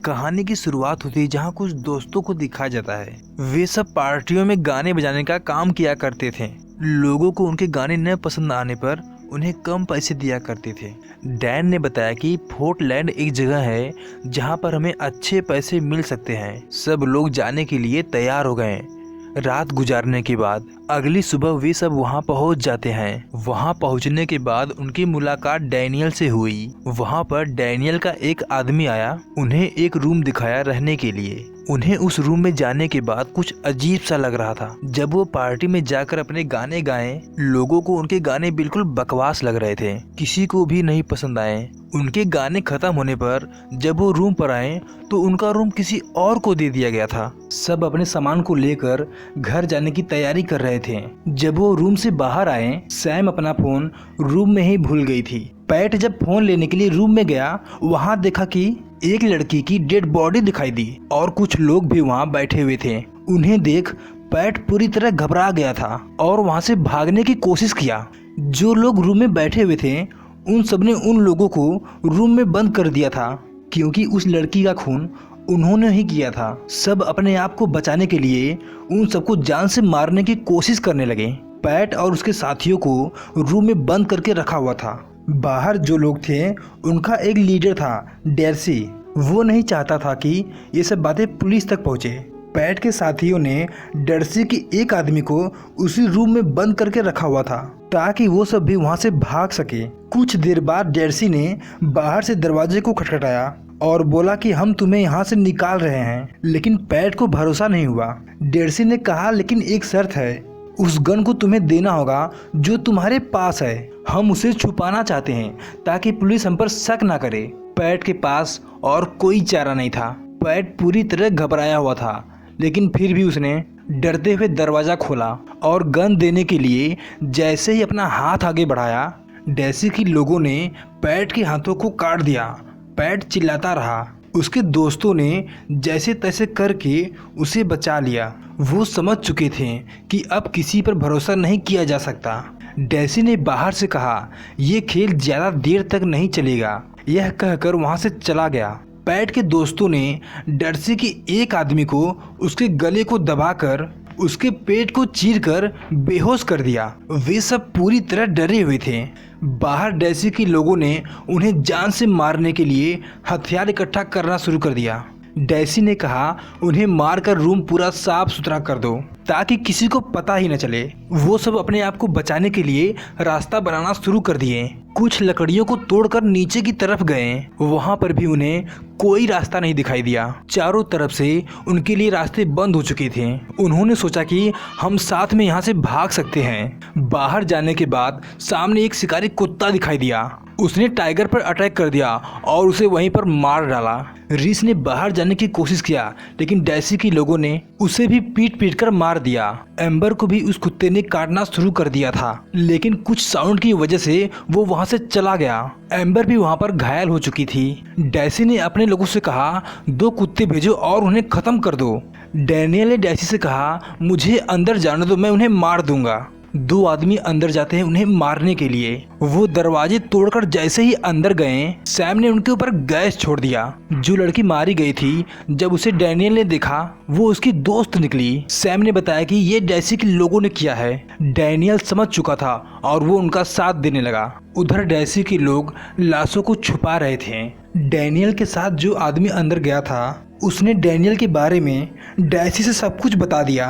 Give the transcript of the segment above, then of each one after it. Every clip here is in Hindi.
कहानी की शुरुआत होती है जहाँ कुछ दोस्तों को दिखाया जाता है। वे सब पार्टियों में गाने बजाने का काम किया करते थे। लोगों को उनके गाने न पसंद आने पर उन्हें कम पैसे दिया करते थे। डैन ने बताया कि फोर्टलैंड एक जगह है जहाँ पर हमें अच्छे पैसे मिल सकते हैं। सब लोग जाने के लिए तैयार हो गए। रात गुजारने के बाद अगली सुबह वे सब वहां पहुंच जाते हैं। वहां पहुंचने के बाद उनकी मुलाकात डैनियल से हुई। वहां पर डैनियल का एक आदमी आया, उन्हें एक रूम दिखाया रहने के लिए। उन्हें उस रूम में जाने के बाद कुछ अजीब सा लग रहा था। जब वो पार्टी में जाकर अपने गाने गाए, लोगों को उनके गाने बिल्कुल बकवास लग रहे थे, किसी को भी नहीं पसंद आए। उनके गाने खत्म होने पर जब वो रूम पर आए तो उनका रूम किसी और को दे दिया गया था। सब अपने सामान को लेकर घर जाने की तैयारी कर रहे थे। जब वो रूम से बाहर आए, सैम अपना फोन रूम में ही भूल गई थी। पैट जब फोन लेने के लिए रूम में गया, वहाँ देखा कि एक लड़की की डेड बॉडी दिखाई दी और कुछ लोग भी वहाँ बैठे हुए थे। उन्हें देख पैट पूरी तरह घबरा गया था और वहाँ से भागने की कोशिश किया। जो लोग रूम में बैठे हुए थे उन सबने उन लोगों को रूम में बंद कर दिया था, क्योंकि उस लड़की का खून उन्होंने ही किया था। सब अपने आप को बचाने के लिए उन सबको जान से मारने की कोशिश करने लगे। पैट और उसके साथियों को रूम में बंद करके रखा हुआ था। बाहर जो लोग थे उनका एक लीडर था, डैर्सी। वो नहीं चाहता था कि ये सब बातें पुलिस तक पहुंचे। पैट के साथियों ने डर्सी के एक आदमी को उसी रूम में बंद करके रखा हुआ था ताकि वो सब भी वहां से भाग सके। कुछ देर बाद डर्सी ने बाहर से दरवाजे को खटखटाया और बोला कि हम तुम्हें यहाँ से निकाल रहे हैं, लेकिन पैट को भरोसा नहीं हुआ। डर्सी ने कहा, लेकिन एक शर्त है, उस गन को तुम्हें देना होगा जो तुम्हारे पास है। हम उसे छुपाना चाहते हैं ताकि पुलिस हम पर शक ना करे। पैट के पास और कोई चारा नहीं था। पैट पूरी तरह घबराया हुआ था, लेकिन फिर भी उसने डरते हुए दरवाज़ा खोला और गन देने के लिए जैसे ही अपना हाथ आगे बढ़ाया, डैसी के लोगों ने पैट के हाथों को काट दिया। पैट चिल्लाता रहा। उसके दोस्तों ने जैसे तैसे करके उसे बचा लिया। वो समझ चुके थे कि अब किसी पर भरोसा नहीं किया जा सकता। डैसी ने बाहर से कहा, ये खेल ज़्यादा देर तक नहीं चलेगा। यह कहकर वहाँ से चला गया। पैट के दोस्तों ने डर्सी के एक आदमी को उसके गले को दबाकर उसके पेट को चीरकर बेहोश कर दिया। वे सब पूरी तरह डरे हुए थे। बाहर डर्सी के लोगों ने उन्हें जान से मारने के लिए हथियार इकट्ठा करना शुरू कर दिया। डैसी ने कहा, उन्हें मारकर रूम पूरा साफ सुथरा कर दो ताकि किसी को पता ही न चले। वो सब अपने आप को बचाने के लिए रास्ता बनाना शुरू कर दिए। कुछ लकड़ियों को तोड़कर नीचे की तरफ गए। वहां पर भी उन्हें कोई रास्ता नहीं दिखाई दिया। चारों तरफ से उनके लिए रास्ते बंद हो चुके थे। उन्होंने सोचा कि हम साथ में यहाँ से भाग सकते हैं। बाहर जाने के बाद सामने एक शिकारी कुत्ता दिखाई दिया। उसने टाइगर पर अटैक कर दिया और उसे वहीं पर मार डाला। रीस ने बाहर जाने की कोशिश किया, लेकिन डैसी के लोगों ने उसे भी पीट पीट कर मार दिया। एम्बर को भी उस कुत्ते ने काटना शुरू कर दिया था, लेकिन कुछ साउंड की वजह से वो वहां से चला गया। एम्बर भी वहां पर घायल हो चुकी थी। डैसी ने अपने लोगों से कहा, 2 कुत्ते भेजो और उन्हें खत्म कर दो। डैनियल ने डैसी से कहा, मुझे अंदर जाने दो, मैं उन्हें मार दूंगा। 2 आदमी अंदर जाते हैं उन्हें मारने के लिए। वो दरवाजे तोड़कर जैसे ही अंदर गए, सैम ने उनके ऊपर गैस छोड़ दिया। जो लड़की मारी गई थी, जब उसे डैनियल ने देखा, वो उसकी दोस्त निकली। सैम ने बताया कि ये डैसी के लोगों ने किया है। डैनियल समझ चुका था और वो उनका साथ देने लगा। उधर डैसी के लोग लाशों को छुपा रहे थे। डैनियल के साथ जो आदमी अंदर गया था, उसने डैनियल के बारे में डैसी से सब कुछ बता दिया।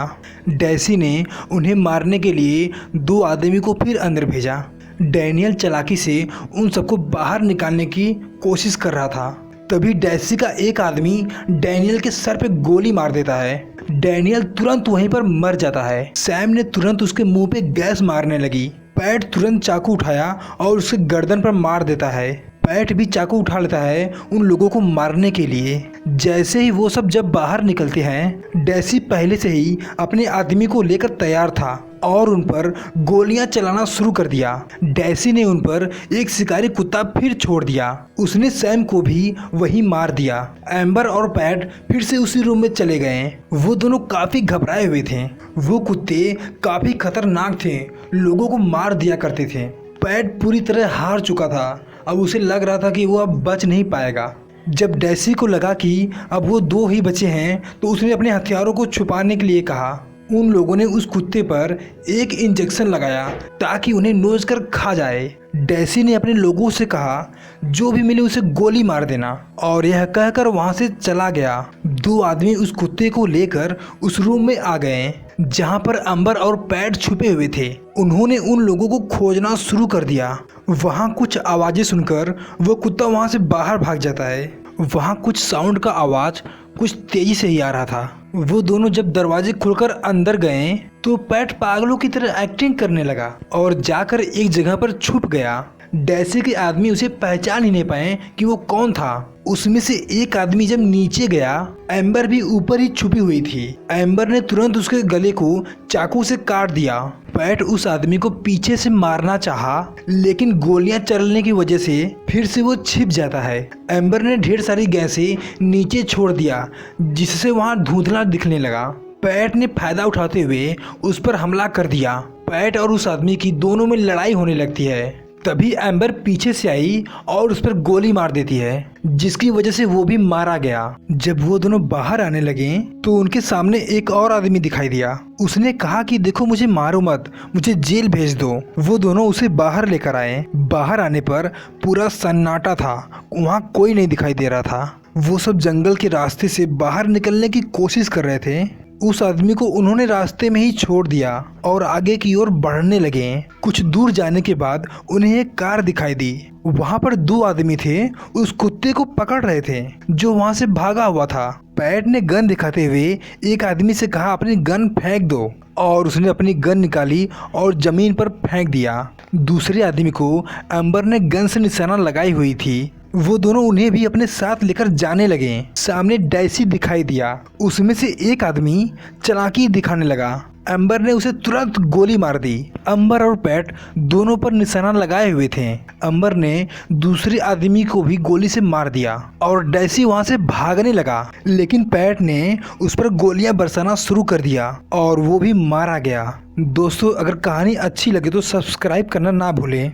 डैसी ने उन्हें मारने के लिए 2 आदमी को फिर अंदर भेजा। डैनियल चालाकी से उन सबको बाहर निकालने की कोशिश कर रहा था। तभी डैसी का एक आदमी डैनियल के सर पे गोली मार देता है। डैनियल तुरंत वहीं पर मर जाता है। सैम ने तुरंत उसके मुंह पे गैस मारने लगी। पैट तुरंत चाकू उठाया और उसके गर्दन पर मार देता है। पैट भी चाकू उठा लेता है उन लोगों को मारने के लिए। जैसे ही वो सब जब बाहर निकलते हैं, डैसी पहले से ही अपने आदमी को लेकर तैयार था और उन पर गोलियां चलाना शुरू कर दिया। डैसी ने उन पर एक शिकारी कुत्ता फिर छोड़ दिया। उसने सैम को भी वही मार दिया। एम्बर और पैट फिर से उसी रूम में चले गए। वो दोनों काफी घबराए हुए थे। वो कुत्ते काफी खतरनाक थे, लोगों को मार दिया करते थे। पैट पूरी तरह हार चुका था। अब उसे लग रहा था कि वो अब बच नहीं पाएगा। जब डेसी को लगा कि अब वो 2 ही बचे हैं तो उसने अपने हथियारों को छुपाने के लिए कहा। उन लोगों ने उस कुत्ते पर एक इंजेक्शन लगाया ताकि उन्हें नोच कर खा जाए। डेसी ने अपने लोगों से कहा जो भी मिले उसे गोली मार देना, और यह कहकर वहां से चला गया। 2 आदमी उस कुत्ते को लेकर उस रूम में आ गए जहां पर अम्बर और पैट छुपे हुए थे। उन्होंने उन लोगों को खोजना शुरू कर दिया। वहां कुछ आवाजें सुनकर वो कुत्ता वहां से बाहर भाग जाता है। वहां कुछ साउंड का आवाज कुछ तेजी से ही आ रहा था। वो दोनों जब दरवाजे खुलकर अंदर गए तो पैट पागलों की तरह एक्टिंग करने लगा और जाकर एक जगह पर छुप गया। डेसी के आदमी उसे पहचान ही नहीं पाए कि वो कौन था। उसमें से एक आदमी जब नीचे गया, एम्बर भी ऊपर ही छुपी हुई थी। एम्बर ने तुरंत उसके गले को चाकू से काट दिया। पैट उस आदमी को पीछे से मारना चाहा, लेकिन गोलियां चलने की वजह से फिर से वो छिप जाता है। एम्बर ने ढेर सारी गैसें नीचे छोड़ दिया जिससे वहां धुंधला दिखने लगा। पैट ने फायदा उठाते हुए उस पर हमला कर दिया। पैट और उस आदमी की दोनों में लड़ाई होने लगती है। तभी एम्बर पीछे से आई और उस पर गोली मार देती है, जिसकी वजह से वो भी मारा गया। जब वो दोनों बाहर आने लगे तो उनके सामने एक और आदमी दिखाई दिया। उसने कहा कि देखो मुझे मारो मत, मुझे जेल भेज दो। वो दोनों उसे बाहर लेकर आए। बाहर आने पर पूरा सन्नाटा था, वहाँ कोई नहीं दिखाई दे रहा था। वो सब जंगल के रास्ते से बाहर निकलने की कोशिश कर रहे थे। उस आदमी को उन्होंने रास्ते में ही छोड़ दिया और आगे की ओर बढ़ने लगे। कुछ दूर जाने के बाद उन्हें एक कार दिखाई दी। वहां पर 2 आदमी थे, उस कुत्ते को पकड़ रहे थे जो वहां से भागा हुआ था। पैट ने गन दिखाते हुए एक आदमी से कहा अपनी गन फेंक दो, और उसने अपनी गन निकाली और जमीन पर फेंक दिया। दूसरे आदमी को एम्बर ने गन से निशाना लगाई हुई थी। वो दोनों उन्हें भी अपने साथ लेकर जाने लगे। सामने डेसी दिखाई दिया। उसमें से एक आदमी चालाकी दिखाने लगा। एम्बर ने उसे तुरंत गोली मार दी। एम्बर और पैट दोनों पर निशाना लगाए हुए थे। एम्बर ने दूसरे आदमी को भी गोली से मार दिया और डेसी वहां से भागने लगा, लेकिन पैट ने उस पर गोलियां बरसाना शुरू कर दिया और वो भी मारा गया। दोस्तों, अगर कहानी अच्छी लगे तो सब्सक्राइब करना ना भूलें।